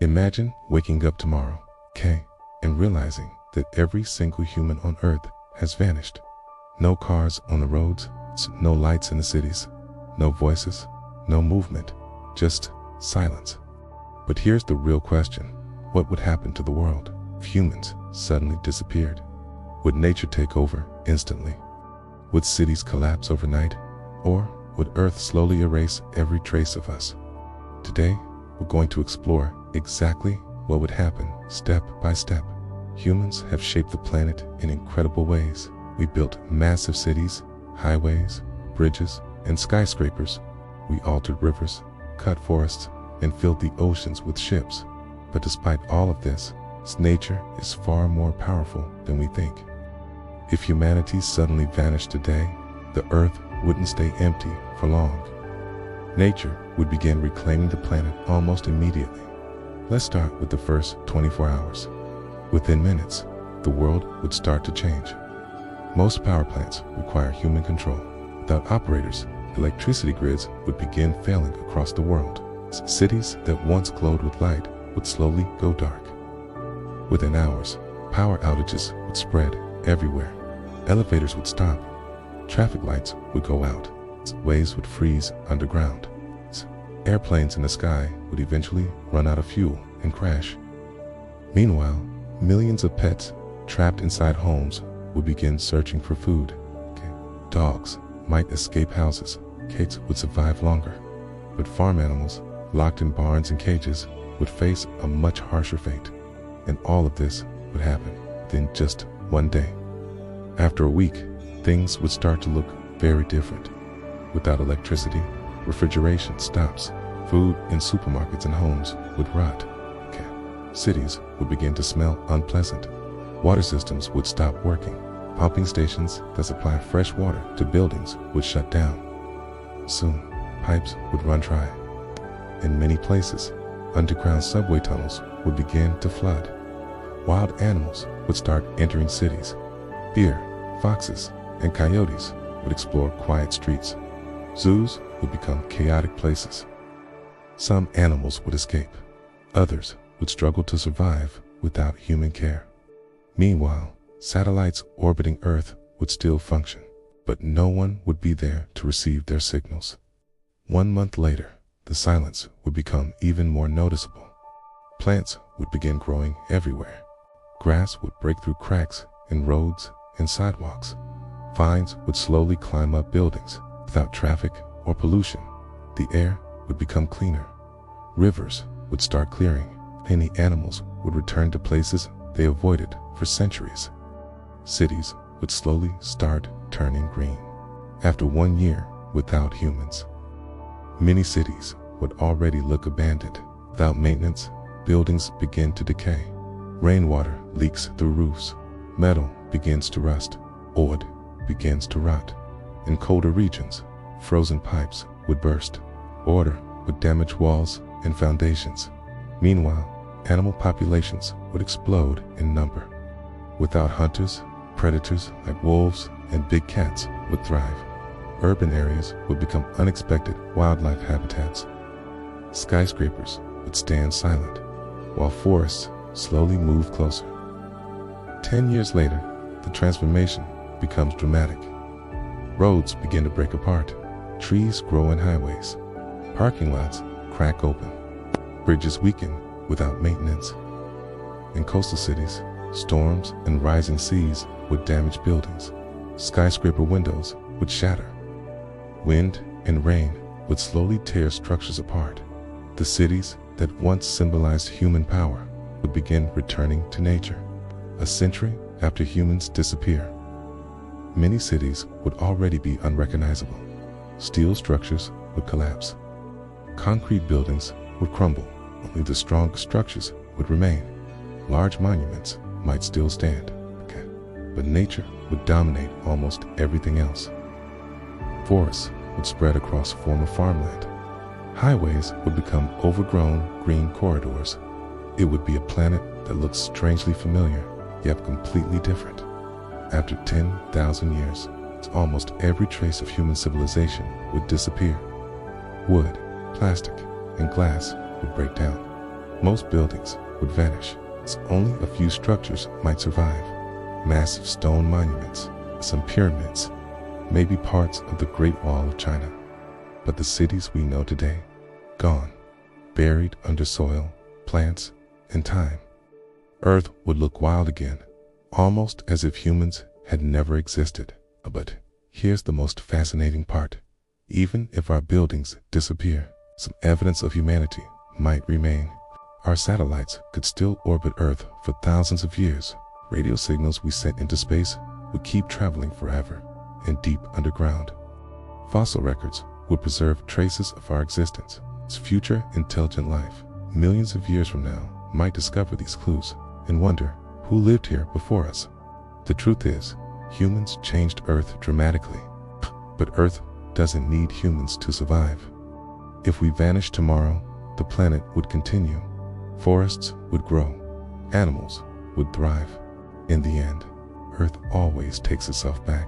Imagine waking up tomorrow, okay, and realizing that every single human on Earth has vanished. No cars on the roads, no lights in the cities, no voices, no movement, just silence. But here's the real question. What would happen to the world if humans suddenly disappeared? Would nature take over instantly? Would cities collapse overnight? Or would Earth slowly erase every trace of us? Today, we're going to explore exactly what would happen step by step. Humans have shaped the planet in incredible ways. We built massive cities, highways, bridges, and skyscrapers. We altered rivers, cut forests, and filled the oceans with ships. But despite all of this, nature is far more powerful than we think. If humanity suddenly vanished today, the Earth wouldn't stay empty for long. Nature would begin reclaiming the planet almost immediately. Let's start with the first 24 hours. Within minutes, the world would start to change. Most power plants require human control. Without operators, electricity grids would begin failing across the world. Cities that once glowed with light would slowly go dark. Within hours, power outages would spread everywhere. Elevators would stop. Traffic lights would go out. Ways would freeze underground. Airplanes in the sky would eventually run out of fuel and crash. Meanwhile, millions of pets trapped inside homes would begin searching for food. Dogs might escape houses. Cats would survive longer. But farm animals, locked in barns and cages, would face a much harsher fate. And all of this would happen within just one day. After a week, things would start to look very different. Without electricity, refrigeration stops. Food in supermarkets and homes would rot. Cities would begin to smell unpleasant. Water systems would stop working. Pumping stations that supply fresh water to buildings would shut down. Soon, pipes would run dry. In many places, underground subway tunnels would begin to flood. Wild animals would start entering cities. Deer, foxes, and coyotes would explore quiet streets. Zoos would become chaotic places. Some animals would escape. Others would struggle to survive without human care. Meanwhile, satellites orbiting Earth would still function, but no one would be there to receive their signals. 1 month later, the silence would become even more noticeable. Plants would begin growing everywhere. Grass would break through cracks in roads and sidewalks. Vines would slowly climb up buildings. Without traffic or pollution, the air would become cleaner. Rivers would start clearing. Many animals would return to places they avoided for centuries. Cities would slowly start turning green. After 1 year without humans, many cities would already look abandoned. Without maintenance, buildings begin to decay. Rainwater leaks through roofs. Metal begins to rust. Wood begins to rot. In colder regions, frozen pipes would burst. Water would damage walls and foundations. Meanwhile, animal populations would explode in number. Without hunters, predators like wolves and big cats would thrive. Urban areas would become unexpected wildlife habitats. Skyscrapers would stand silent, while forests slowly moved closer. 10 years later, the transformation becomes dramatic. Roads begin to break apart. Trees grow in highways. Parking lots crack open. Bridges weaken without maintenance. In coastal cities, storms and rising seas would damage buildings. Skyscraper windows would shatter. Wind and rain would slowly tear structures apart. The cities that once symbolized human power would begin returning to nature. A century after humans disappear, many cities would already be unrecognizable. Steel structures would collapse. Concrete buildings would crumble. Only the strong structures would remain. Large monuments might still stand, but nature would dominate almost everything else. Forests would spread across former farmland. Highways would become overgrown green corridors. It would be a planet that looks strangely familiar, yet completely different. After 10,000 years, almost every trace of human civilization would disappear. Wood, plastic, and glass would break down. Most buildings would vanish, as only a few structures might survive. Massive stone monuments, some pyramids, maybe parts of the Great Wall of China. But the cities we know today, gone, buried under soil, plants, and time. Earth would look wild again, almost as if humans had never existed. But here's the most fascinating part. Even if our buildings disappear, some evidence of humanity might remain. Our satellites could still orbit Earth for thousands of years. Radio signals we sent into space would keep traveling forever and deep underground. Fossil records would preserve traces of our existence. As future intelligent life, millions of years from now, might discover these clues and wonder who lived here before us. The truth is, humans changed Earth dramatically, but Earth doesn't need humans to survive. If we vanish tomorrow, the planet would continue. Forests would grow, animals would thrive. In the end, Earth always takes itself back.